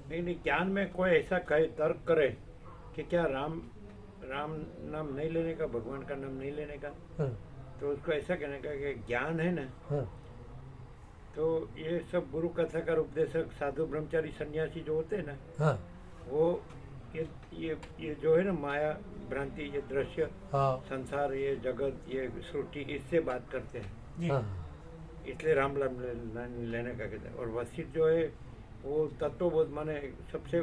नहीं नहीं, ज्ञान में कोई ऐसा कहे, तर्क करे कि क्या राम राम नाम नहीं लेने का, भगवान का नाम नहीं लेने का, हाँ, तो उसको ऐसा कहने का कि ज्ञान है ना, हाँ, तो ये सब गुरु कथाकार उपदेशक साधु ब्रह्मचारी सन्यासी जो होते हैं ना, हाँ, वो ये जो है ना माया भ्रांति, ये दृश्य हाँ, संसार, ये जगत, ये सृष्टि, इससे बात करते हैं, जी हाँ, इसलिए राम नाम लेने का कहते हैं। और वशिष्ठ जो है वो तत्वबोध माने सबसे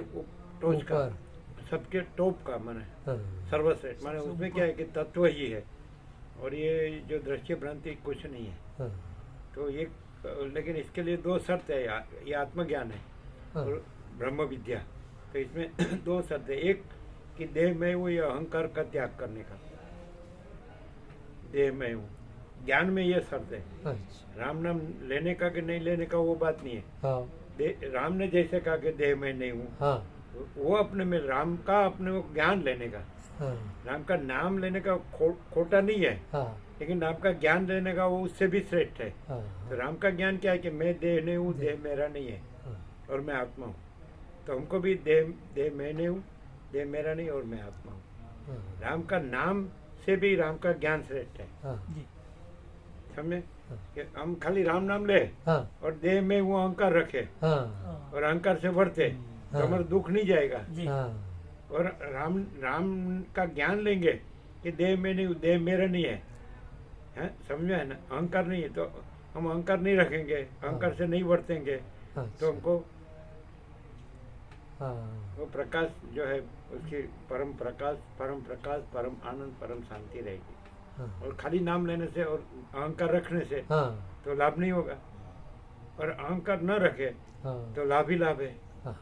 टॉच का, ऊपर, सबके टॉप का माने हाँ, सर्वश्रेष्ठ, माने उसमें क्या है कि तत्व ही है, और ये जो दृश्य भ्रांति कुछ नहीं है। हाँ, तो ये, लेकिन इसके लिए दो शर्त है, ये आत्मज्ञान है हाँ, और ब्रह्म विद्या। तो इसमें दो शर्त है, एक कि देह में हूँ, ये अहंकार का त्याग करने का, देह में हूँ। ज्ञान में ये शर्त है, अच्छा, राम नाम लेने का कि नहीं लेने का वो बात नहीं है। हाँ, राम ने जैसे कहा कि देह में नहीं हूँ, हाँ, वो अपने में, राम का अपने को ज्ञान लेने का, हाँ, राम का नाम लेने का खोटा नहीं है, हाँ, लेकिन राम का ज्ञान लेने का वो उससे भी श्रेष्ठ है। हाँ, तो राम का ज्ञान क्या है कि मैं देह नहीं हूँ, देह मेरा नहीं है हाँ, और मैं आत्मा हूँ। तो हमको भी देह मैं नहीं हूँ, देह मेरा नहीं और मैं आत्मा हूँ। हाँ, राम का नाम से भी राम का ज्ञान श्रेष्ठ है, हाँ, जी समझे? कि हम खाली राम नाम ले हाँ, और देह में वो अहंकार रखे हाँ, और अहंकार से बढ़ते, तो हाँ। हमारा दुख नहीं जाएगा। जी हाँ, और राम राम का ज्ञान लेंगे कि देह में नहीं, देह मेरा नहीं है, हैं, समझ में है ना, अहंकार नहीं है, तो हम अहंकार नहीं रखेंगे, अहंकार से नहीं बरतेंगे, हाँ, तो हमको हाँ, वो प्रकाश जो है, उसकी परम प्रकाश, परम आनंद, परम शांति रहेगी। हाँ, और खाली नाम लेने से और अहंकार रखने से हाँ, तो लाभ नहीं होगा, और अहंकार न रखे हाँ, तो लाभ ही लाभ है। हाँ,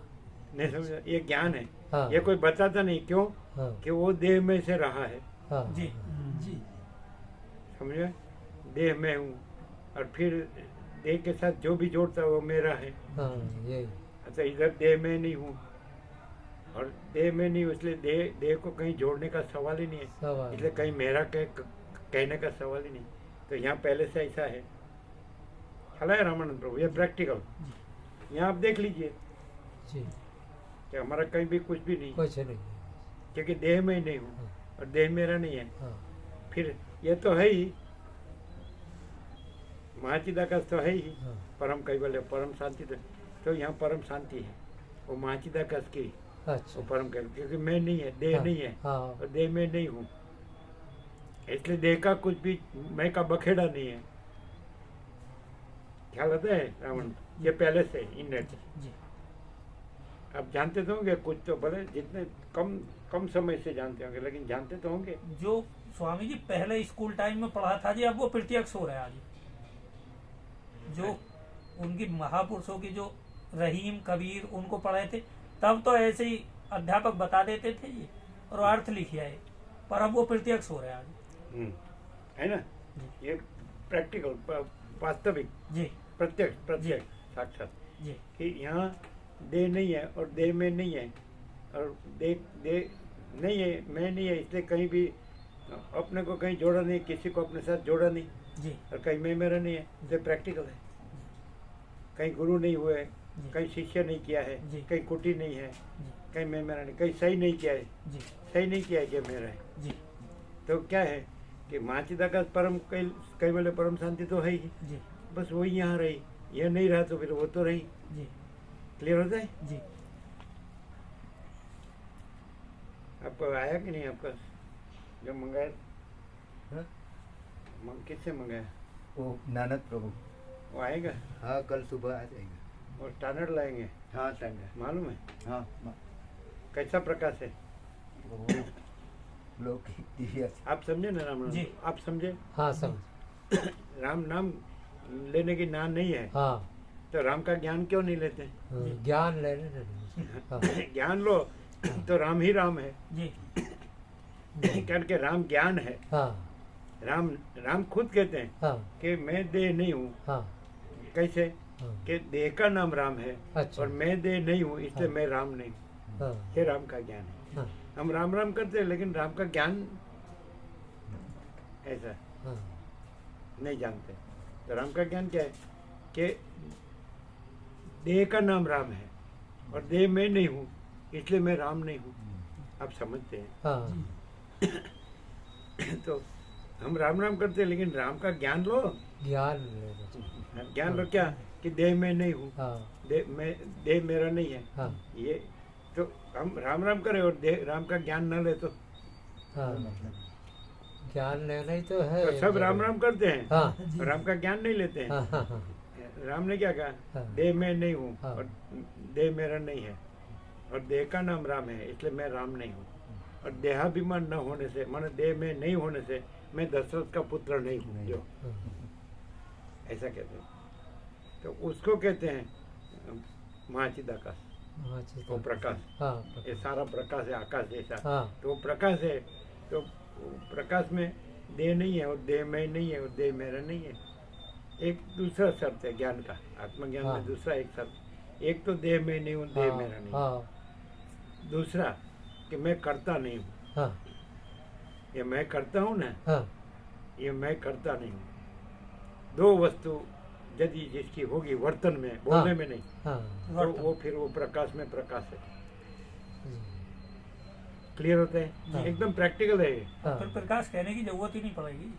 नहीं समझा? ये ज्ञान है, हाँ, ये कोई बताता नहीं, क्यों हाँ, कि वो देह में से रहा है, हाँ, जी जी समझे? देह में हूँ, और फिर देह के साथ जो भी जोड़ता है वो मेरा है। हाँ, ये, अच्छा, इधर देह में नहीं हूँ और देह में नहीं हूँ, इसलिए देह को कहीं जोड़ने का सवाल ही नहीं है, सवाल, इसलिए कहीं मेरा कहने का सवाल ही नहीं। तो यहाँ पहले से ऐसा है, ख्याल है रामानंद प्रभु, ये प्रैक्टिकल। यहाँ आप देख लीजिए जी, कि हमारा कहीं भी कुछ भी नहीं, कुछ नहीं, क्योंकि देह में ही नहीं हूँ हाँ, और देह मेरा नहीं है। हाँ, फिर ये तो है ही, महाचिदाकाश तो है ही, हाँ, परम कैवल्य, परम शांति। तो यहाँ परम शांति है, वो महाचिदाकाश की, वो अच्छा, परम कैवल्य, क्योंकि मैं नहीं है, देह हाँ, नहीं है हाँ, और देह में नहीं हूँ, इसलिए देह का कुछ भी मैं का बखेड़ा नहीं है। ख्याल आता है रावण? ये पहले से इननेट, जी आप जानते तो होंगे कुछ, तो भले जितने कम कम समय से जानते होंगे, लेकिन जानते तो होंगे। जो स्वामी जी पहले स्कूल टाइम में पढ़ा था जी, अब वो प्रत्यक्ष हो रहा है आज। जो उनकी महापुरुषों की जो रहीम कबीर उनको पढ़े थे, तब तो ऐसे ही अध्यापक बता देते थे जी और अर्थ लिख आए, पर अब वो प्रत्यक्ष हो रहा है आज। है ना, ये प्रैक्टिकल, वास्तविक, जी प्रत्यक्ष साक्षात, जी कि यहाँ देह नहीं है और देह में नहीं है, और देह नहीं है, मैं नहीं है, इसलिए कहीं भी अपने को कहीं जोड़ा नहीं, किसी को अपने साथ जोड़ा नहीं, जी और कहीं मैं मेरा नहीं है, इसलिए प्रैक्टिकल है। कहीं गुरु नहीं हुए, कहीं शिष्य नहीं किया है, जी। कहीं कुटी नहीं है, जी कहीं मैं मेरा नहीं, कहीं सही नहीं किया है, जी सही नहीं किया है कि मेरा है। जी तो क्या है कि महाचिदाकाश परम कैवल्य परम शांति तो है ही, जी बस वही यहाँ रही, यह नहीं रहा तो फिर वो तो रही। जी क्लियर होता है? जी आपको आया कि नहीं आपका जो मंगाया? हाँ? किससे मंगाया? वो नानद प्रभु, वो आएगा हाँ कल सुबह आ जाएगा। और स्टैंडर्ड लाएंगे, हाँ टंगा, मालूम है? हाँ कैसा प्रकाश है? वो लोग की दिव्य से। आप समझे ना राम? जी। आप समझे? हाँ, समझ, राम नाम लेने की नाम नहीं है, हाँ, तो राम का ज्ञान क्यों नहीं लेते? हाँ, ज्ञान लेने नहीं, हाँ, ज्ञान लो तो राम ही राम है, जी करके राम ज्ञान है। हाँ, राम खुद कहते हैं हाँ, कि मैं देह नहीं हूँ। हाँ, कैसे? हाँ, कि देह का नाम राम है अच्छा, और मैं देह नहीं हूँ, इसलिए हाँ। मैं राम नहीं हूँ। हाँ, ये राम का ज्ञान है। हाँ, हम राम राम करते हैं, लेकिन राम का ज्ञान ऐसा हाँ, नहीं जानते। तो राम का ज्ञान क्या है कि देह का नाम राम है और देह में नहीं हूँ, इसलिए मैं राम नहीं हूँ। आप समझते हैं? हाँ तो हम राम राम करते हैं, लेकिन राम का ज्ञान लो। ज्ञान लेना। ज्ञान लो क्या कि देह में नहीं हूँ, हाँ देह मेरा नहीं है। हाँ ये तो हम राम राम करें और देह राम का ज्ञान न ले तो हाँ ज्ञान लेना ही तो है। तो सब राम राम करते हैं, हाँ और राम का ज्ञान नहीं लेते हैं। हाँ हाँ हाँ राम ने क्या कहा? हाँ। देह में नहीं हूँ हाँ। और देह मेरा नहीं है, और देह का नाम राम है, इसलिए मैं राम नहीं हूँ। और देहाभिमान न होने से, माने देह में नहीं होने से मैं दशरथ का पुत्र नहीं हूँ, जो ऐसा कहते हैं। तो उसको कहते हैं महाचिदाकाश, हाँ वो प्रकाश। हाँ ये सारा प्रकाश है, आकाश जैसा। हाँ तो वो प्रकाश है, तो प्रकाश में देह नहीं है और देह में नहीं है और देह मेरा नहीं है। एक दूसरा शब्द है ज्ञान का, आत्मज्ञान हाँ। में दूसरा एक शब्द। एक तो देह में नहीं हूँ, देह मेरा नहीं। हाँ दूसरा कि मैं करता नहीं हूँ। हाँ ये मैं करता हूँ ना, हाँ ये मैं करता नहीं हूँ। दो वस्तु यदि जिसकी होगी वर्तन में, बोलने हाँ। में नहीं, हाँ तो वो फिर वो प्रकाश में प्रकाश है। क्लियर होता है? हाँ। एकदम प्रैक्टिकल है ये। हाँ फिर प्रकाश कहने की जरूरत ही नहीं पड़ेगी।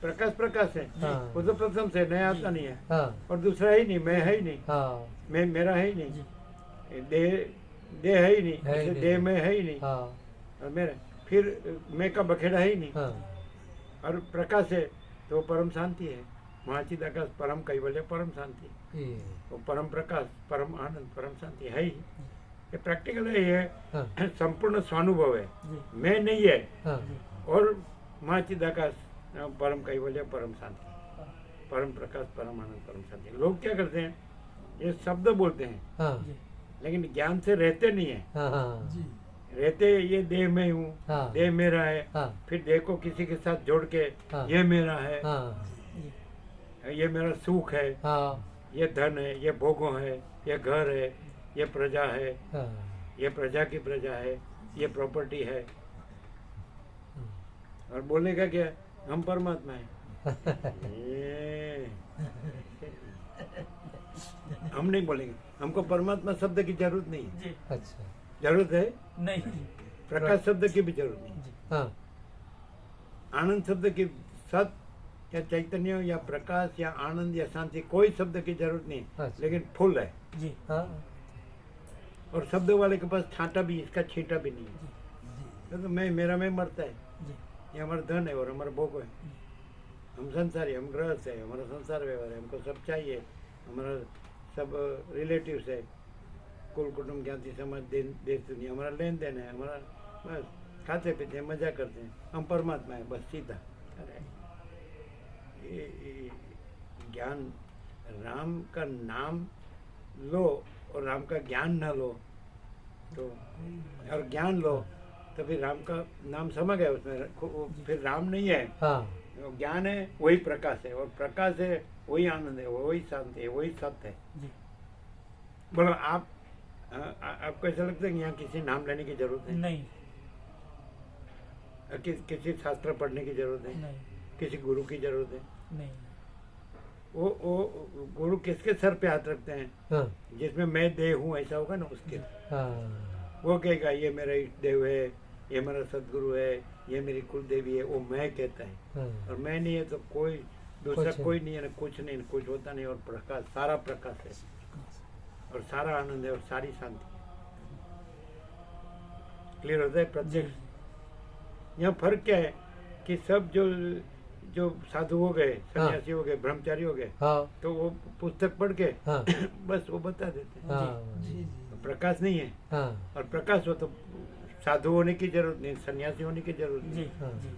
प्रकाश प्रकाश है, हाँ। वो तो प्रथम से नया आता नहीं है, हाँ और दूसरा ही नहीं, मैं है ही नहीं, हाँ मैं मेरा है ही जी नहीं, देह है ही नहीं, है ही इसलिए नहीं। देह में है ही नहीं, हाँ और मेरा फिर मैं का बखेड़ा है ही नहीं। हाँ और प्रकाश है तो वो परम शांति है। महाचिद आकाश परम कैवल्य, परम शांति, ये वो परम प्रकाश, परम आनंद, परम शांति है ही। ये प्रैक्टिकल है, ये हाँ संपूर्ण स्वानुभव है। जी मैं नहीं है, हाँ और महाचिद आकाश परम कैवल्य, परम शांति, परम प्रकाश, परम आनंद, परम शांति। लोग क्या करते हैं, ये शब्द बोलते हैं, हाँ जी लेकिन ज्ञान से रहते नहीं है। हाँ हाँ जी रहते ये देह में हूँ, हाँ। देह मेरा है, हाँ फिर देह को किसी के साथ जोड़ के हाँ। ये मेरा है, हाँ ये मेरा सुख है, हाँ ये धन है, ये भोगों है, ये घर है, ये प्रजा है, हाँ ये प्रजा की प्रजा है, ये प्रॉपर्टी है। और बोलेगा क्या, हम परमात्मा है। ये हम नहीं बोलेंगे, हमको परमात्मा शब्द की जरूरत नहीं है। जी अच्छा जरूरत है नहीं प्रकाश शब्द की भी जरूरत नहीं, जी हाँ आनंद शब्द की, सत या चैतन्य या प्रकाश या आनंद या शांति, कोई शब्द की जरूरत नहीं, अच्छा। लेकिन फुल है। जी हाँ और शब्द वाले के पास छांटा भी, इसका छींटा भी नहीं है। तो मैं मेरा में मरता है, जी ये हमारा धन है और हमारा भोग है। हम संसारी, हम गृहस्थ है, हमारा संसार व्यवहार है, हमको सब चाहिए, हमारा सब रिलेटिव्स है, कुल कुटुंब ज्ञाति समाज देश दुनिया, हमारा लेन देन है, हमारा बस खाते पीते हैं, मजा करते हैं, हम परमात्मा है, बस सीधा। अरे ये ज्ञान, राम का नाम लो और राम का ज्ञान न लो तो, और ज्ञान लो तो फिर राम का नाम समा गया उसमें, फिर राम नहीं है, हाँ वो ज्ञान है, वही प्रकाश है, और प्रकाश है वही आनंद है, वही शांति है, वही सत्य है। जी बोलो आप, आपको ऐसा लगता है कि यहाँ किसी नाम लेने की जरूरत है? नहीं किसी शास्त्र पढ़ने की जरूरत है? नहीं किसी गुरु की जरूरत है? नहीं वो गुरु किसके सर पे हाथ रखते हैं? हाँ जिसमें मैं देह हूँ ऐसा होगा ना उसके, हाँ वो कहेगा ये मेरा इष्ट देव है, ये मेरा सदगुरु है, ये मेरी कुल देवी है, वो मैं कहता है। हाँ और मैं नहीं है तो कोई दूसरा कुछ है। कोई नहीं है, ना कुछ नहीं, कुछ होता नहीं, और प्रकाश, सारा प्रकाश है, और सारा आनंद है, और सारी शांति। क्लियर होता है जी प्रत्यक्ष। यहाँ फर्क क्या है कि सब जो साधु हो गए, सन्यासी हो गए, ब्रह्मचारी हो गए, हाँ तो वो पुस्तक पढ़ के हाँ बस वो बता देते हैं। हाँ जी प्रकाश नहीं है, हाँ और प्रकाश हो तो साधु होने की जरूरत नहीं, सन्यासी होने की जरूरत जी नहीं, हाँ। जी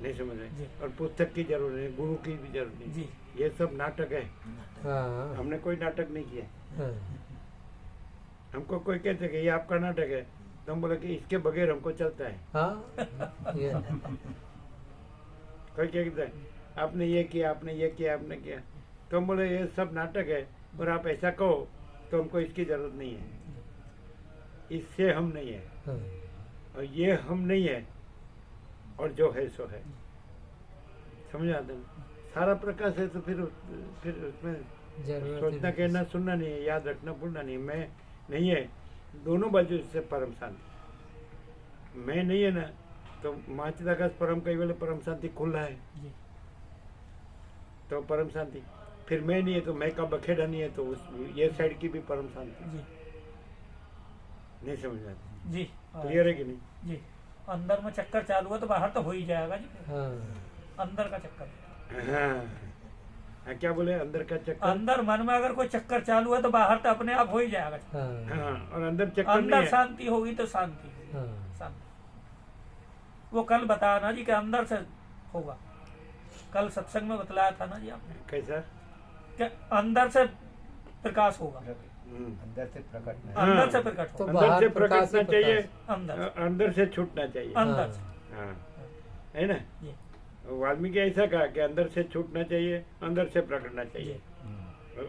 नहीं समझ जी। रहे, और पुस्तक की जरूरत नहीं, गुरु की भी जरूरत नहीं। जी ये सब नाटक है, हाँ हमने कोई नाटक नहीं किया। हाँ हमको कोई कहते कि ये आपका नाटक है, तो हम बोले कि इसके बगैर हमको चलता है। हाँ ये कोई क्या कहता है आपने ये किया, आपने ये किया, आपने किया, तो हम बोले ये सब नाटक है, और आप ऐसा कहो तो हमको इसकी जरूरत नहीं है, इससे हम नहीं है, हाँ और ये हम नहीं है, और जो है सो है। समझ आते हैं? सारा प्रकाश है तो फिर उसमें जरूरत सोचना ही कहना सुनना नहीं है, याद रखना भूलना नहीं है। मैं नहीं है, दोनों बाजू से परम शांति। मैं नहीं है ना तो माचिदाकाश परम कई वेले परम शांति खुला है जी तो परम शांति। फिर मैं नहीं है तो मैं का बखेड़ा नहीं है तो उस ये साइड की भी परम शांति। जी नहीं समझ में आती? जी क्लियर है कि नहीं? जी। अंदर में चक्कर चालू है तो बाहर तो हो ही जाएगा जी। हाँ अंदर का चक्कर, हाँ, क्या बोले? अंदर का चक्कर। अंदर मन में अगर कोई चक्कर चालू है तो बाहर तो अपने आप हो ही जाएगा। हाँ हाँ, और अंदर चक्कर नहीं अंदर है। शांति होगी तो शांति, हाँ शांति। वो कल बताया ना जी कि अंदर से होगा, कल सत्संग में बतलाया था ना जी आपने कैसा? कि अंदर से प्रकाश होगा, अंदर से प्रकट नहीं। हाँ। अंदर से प्रकट तो होगा, अंदर बाहर से प्रकाश प्रकटना ही चाहिए, प्रकाश। अंदर से, अंदर से छूटना चाहिए। अंदर से। हाँ, है ना? जी वाल्मीकि ऐसा कहा कि अंदर से छूटना चाहिए, अंदर से प्रकटना जी चाहिए।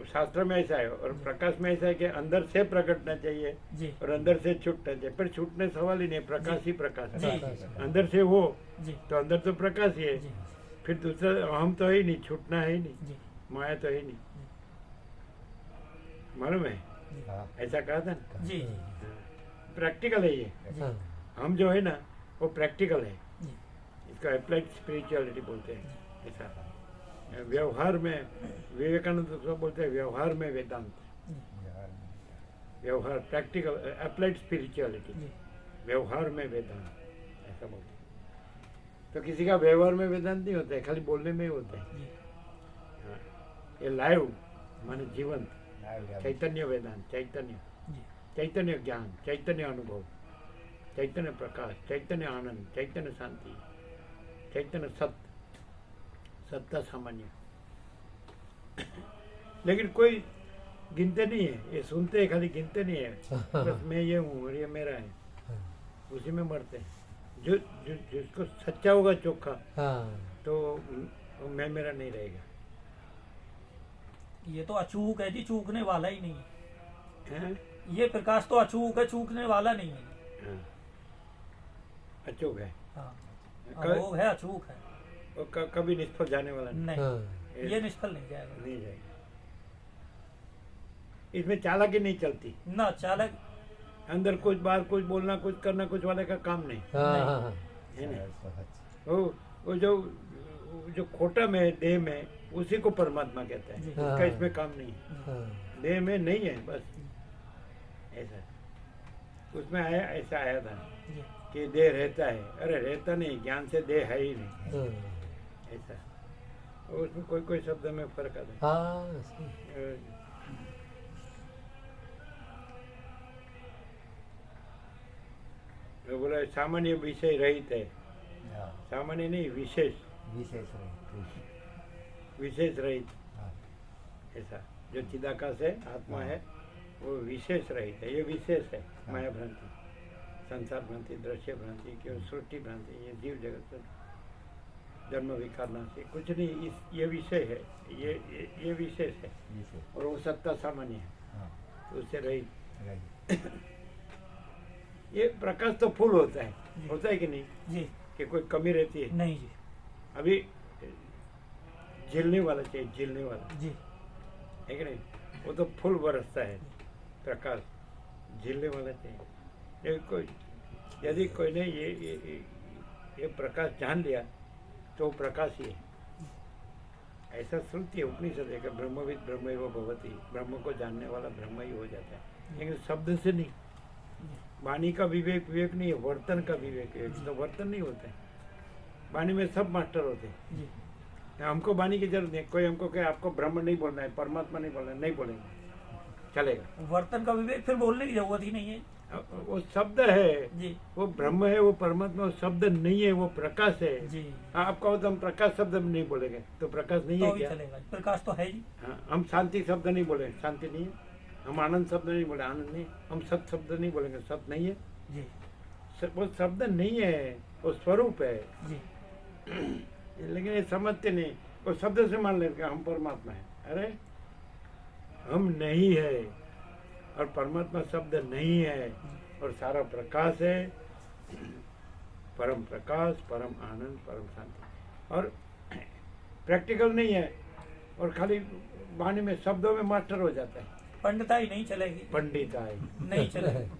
शास्त्र में ऐसा है, और प्रकाश में ऐसा है कि अंदर से प्रकटना चाहिए जी और अंदर से छूटना चाहिए। पर छूटने सवाल ही नहीं, प्रकाश ही प्रकाश जी है। प्रकाश। अंदर से हो जी तो अंदर तो प्रकाश ही है, जी फिर दूसरा हम तो है ही नहीं, छूटना है ही नहीं, जी माया तो है ही नहीं। मालूम है? हाँ, ऐसा कहा था ना। जी प्रैक्टिकल है ये। हाँ हम जो है ना वो प्रैक्टिकल है, जी इसको अप्लाइड स्पिरिचुअलिटी बोलते हैं। ऐसा व्यवहार में विवेकानंद तो बोलते हैं व्यवहार में वेदांत। व्यवहार प्रैक्टिकल अप्लाइड स्पिरिचुअलिटी, जी व्यवहार में वेदांत ऐसा बोलते हैं। तो किसी का व्यवहार में वेदांत नहीं होता है, खाली बोलने में ही होता है। जी हाँ, ये लाइव माने जीवंत हाँ, चैतन्य वेदांत, चैतन्य जी चैतन्य ज्ञान, चैतन्य अनुभव, चैतन्य प्रकाश, चैतन्य आनंद, चैतन्य शांति, चैतन्य सत्य, सत्ता सामान्य। लेकिन कोई गिनते नहीं है, ये सुनते हैं खाली, गिनते नहीं है। बस मैं ये हूँ और ये मेरा है, उसी में मरते हैं। जिसको सच्चा होगा चोखा हाँ तो मैं मेरा नहीं रहेगा। ये तो अचूक है जी, चूकने वाला ही नहीं है। हैं? ये प्रकाश तो अचूक है, चूकने वाला नहीं है। हाँ, अचूक है, हाँ क- अमोघ है, अचूक है, और कभी निष्फल जाने वाला नहीं, नहीं हाँ ये निष्फल नहीं जाएगा। नहीं जाएगा। इसमें चालाकी नहीं चलती, ना चालक, अंदर कुछ बाहर कुछ बोलना कुछ करना कुछ वाले का काम नहीं हाँ हाँ हाँ है ना। सहज। वो जो खोटा में है, देह में, उसी को परमात्मा कहता है। जी। उसका हाँ। इसमें काम नहीं है, हाँ देह में नहीं है बस। ऐसा उसमें आया, ऐसा आया था जी कि देह रहता है, अरे रहता नहीं, ज्ञान से देह है ही नहीं। हाँ ऐसा और उसमें कोई कोई शब्द में फर्क आता है। हाँ सही। वो बोला सामान्य विषय रहित है, हाँ, सामान्य नहीं विशेष, विशेष रहित। विशेष रहित। हाँ, ऐसा जो चिदाकाश है, आत्मा है, वो विशेष रहित है। ये विशेष है, माया भ्रांति, संसार भ्रांति, दृश्य भ्रांति, केवल सृष्टि भ्रांति, ये जीव जगत में जन्म विकार नाश कुछ नहीं। ये विषय है, ये विशेष है, विशेष। और वो सत्ता सामान्य है, हाँ, तो उससे रहित। रहित। ये प्रकाश तो फुल होता है, होता है कि नहीं, जी कि कोई कमी रहती है? नहीं जी अभी झेलने वाला चाहिए, झेलने वाला जी है कि नहीं, वो तो फुल बरसता है प्रकाश, झेलने वाला चाहिए। यदि कोई ने ये प्रकाश जान लिया तो वो प्रकाश ही है। ऐसा श्रुति है, उपनिषद है कि ब्रह्मविद ब्रह्मैव भवति, ब्रह्म को जानने वाला ब्रह्म ही हो जाता है। लेकिन शब्द से नहीं, वाणी का विवेक विवेक नहीं है, वर्तन का विवेक विवेक। तो वर्तन नहीं होता है, वाणी में सब मास्टर होते हैं। जी हमको वाणी की जरूरत नहीं। कोई हमको कहे आपको ब्रह्म नहीं बोलना है, परमात्मा नहीं बोलना है, नहीं बोलेंगे, चलेगा। वर्तन का विवेक फिर बोलने की जरूरत ही नहीं है। वो शब्द है, जी वो ब्रह्म है, वो परमात्मा, वो शब्द नहीं है, वो प्रकाश है। जी आप कहो तो हम प्रकाश शब्द में नहीं बोलेंगे, तो प्रकाश नहीं है तो भी क्या? चलेगा, प्रकाश तो है जी। हाँ, हम शांति शब्द नहीं बोलेंगे, शांति नहीं है। हम आनंद शब्द नहीं बोले, आनंद नहीं। हम सत्य शब्द नहीं बोलेंगे, सत्य नहीं है। जी वो शब्द नहीं है, वो स्वरूप है। जी लेकिन ये समझते नहीं, वो शब्द से मान लेते हम परमात्मा है। अरे हम नहीं है, और परमात्मा शब्द नहीं है, और सारा प्रकाश है, परम प्रकाश, परम आनंद, परम शांति। और प्रैक्टिकल नहीं है, और खाली वाणी में शब्दों में मास्टर हो जाता है। पंडिताई नहीं चलेगी, पंडित आए नहीं चलेगी,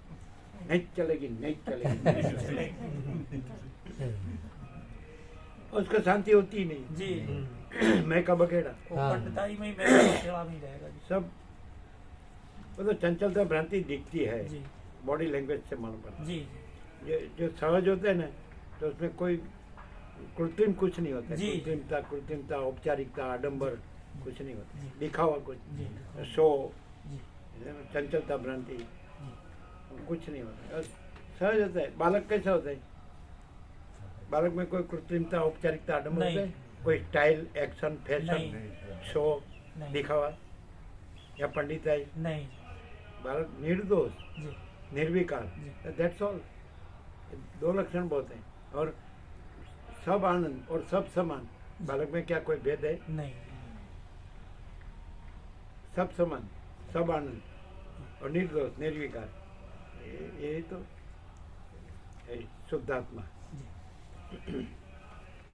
नहीं चलेगी, नहीं चलेगी, नहीं चलेगी। उसको शांति होती ही नहीं। जी, मैं का बकेड़ा वो हाँ। पंडिताई में ही मेरा खेला नहीं रहेगा जी। सब, वो तो चंचलता भ्रांति दिखती है जी बॉडी लैंग्वेज से मालूम पड़ता जी है। जो सहज होते हैं ना, तो उसमें कोई कृत्रिम कुछ नहीं होता। जी। कृत्रिमता, औपचारिकता, आडंबर कुछ नहीं होता, जी। दिखावा कुछ, जी शो, जी चंचलता भ्रांति कुछ नहीं होता। और सहज होता है। बालक कैसा होता है? बालक में कोई कृत्रिमता, औपचारिकता, आडंबर नहीं। होता है? कोई स्टाइल, एक्शन, फैशन, नहीं। शो, नहीं। दिखावा या पंडिताई? नहीं बालक निर्दोष, जी निर्विकार, जी। That's all. दो लक्षण बहुत हैं। और सब आनंद और सब समान। बालक में क्या कोई भेद है? नहीं सब समान, सब आनंद और निर्दोष, निर्विकार, यही तो है शुद्धात्मा। जी।